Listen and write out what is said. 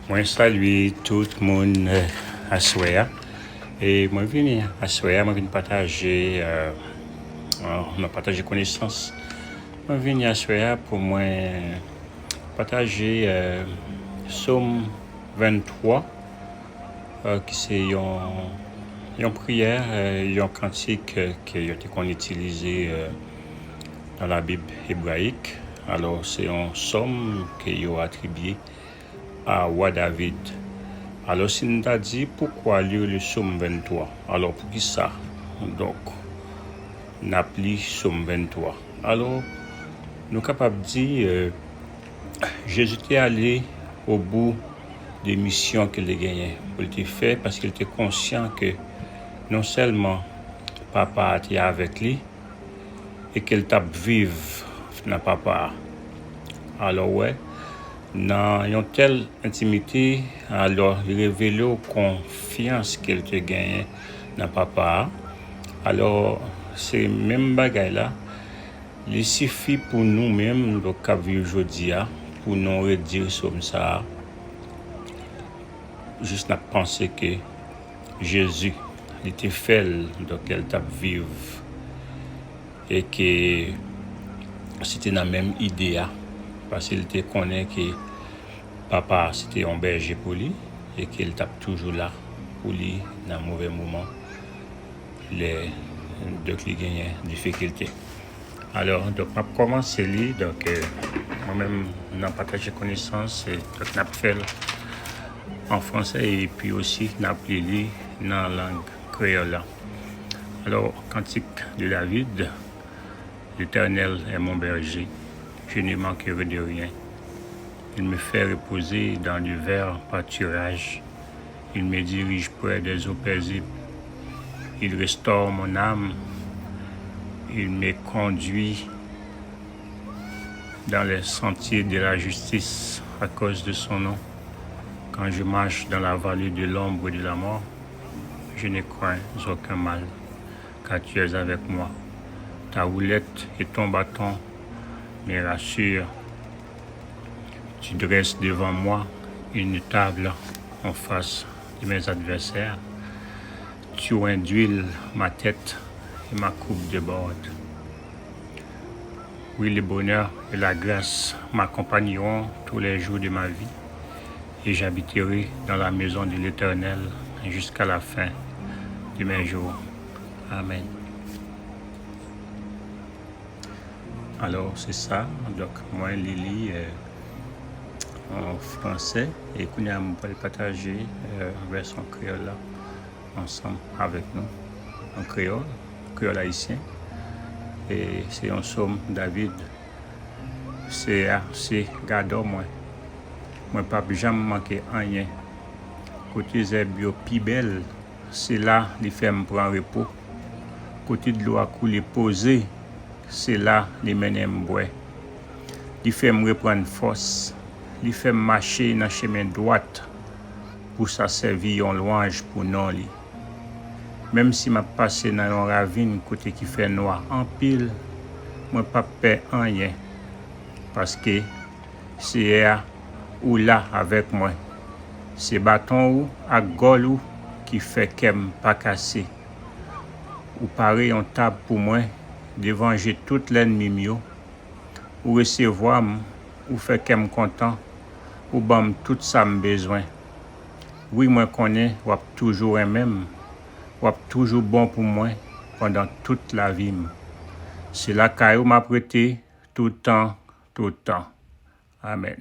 Moi, salue tout le monde à Soya. Et moi, je viens à Soya, je viens partager, connaissances. Je viens à Soya pour moi partager Somme 23, qui c'est une prière, un cantique qu'on utilise dans la Bible hébraïque. Alors, c'est un somme qui est attribué à roi David. Alors, si nous avons dit pourquoi lire le psaume 23, alors pour qui ça? Donc, nous avons lu psaume 23. Alors, nous sommes capables de dire Jésus est allé au bout des missions qu'il a gagnées. Il l'a fait parce qu'il était conscient que non seulement papa était avec lui et qu'il t'a vivre dans papa. Alors, ouais. Dans une telle intimité, alors il révèle confiance qu'elle te gagne dans papa. Alors, ces mêmes bagailles là, il suffit pour nous-mêmes, le cas aujourd'hui, pour nous redire comme ça, juste à penser que Jésus était fait donc elle t'a vivre et que c'était la même idée. Parce qu'il te connaît que papa c'était un berger pour lui et qu'il tape toujours là pour lui dans un mauvais moment les deux qui gagnent difficulté. Alors donc on commence lui donc moi-même n'a partagé connaissance et donc n'a fait en français et puis aussi n'a appris dans la langue créole. Alors cantique de David, l'Éternel est mon berger. Je ne manquerai de rien. Il me fait reposer dans du vert pâturage. Il me dirige près des eaux paisibles. Il restaure mon âme. Il me conduit dans les sentiers de la justice à cause de son nom. Quand je marche dans la vallée de l'ombre de la mort, je ne crains aucun mal, car tu es avec moi. Ta houlette et ton bâton me rassure. Tu dresses devant moi une table en face de mes adversaires. Tu induis ma tête et ma coupe déborde. Oui, le bonheur et la grâce m'accompagneront tous les jours de ma vie et j'habiterai dans la maison de l'Éternel jusqu'à la fin de mes jours. Amen. Alors, c'est ça. Donc, moi, Lily, en français, et qu'on a partagé version créole là, ensemble avec nous, en créole haïtien. Et c'est un somme David. C'est gardons moi. Moi, pas jamais manqué rien. Côté zèbre pi belle, c'est là, les fait me prendre repos. Côté de l'eau à couler posé, c'est là, les mener me boire. Il fait me reprendre force. Il fait marcher dans le chemin droit pour ça servir en louange pour non li. Même si m'a passé dans une ravine côté qui fait noir en pile, moi pas peur rien parce que c'est ou là avec moi. C'est bâton ou à gol ou qui fait qu'aime pas casser. Ou pareil en table pour moi devant j'ai toute l'ennemi mio. Ou recevoir ou fait qu'aime content. Ou bam tout ça me besoin. Oui, moi connais, ou toujours un même, ou toujours bon pour moi pendant toute la vie. C'est la caillou m'a prêté tout le temps. Amen.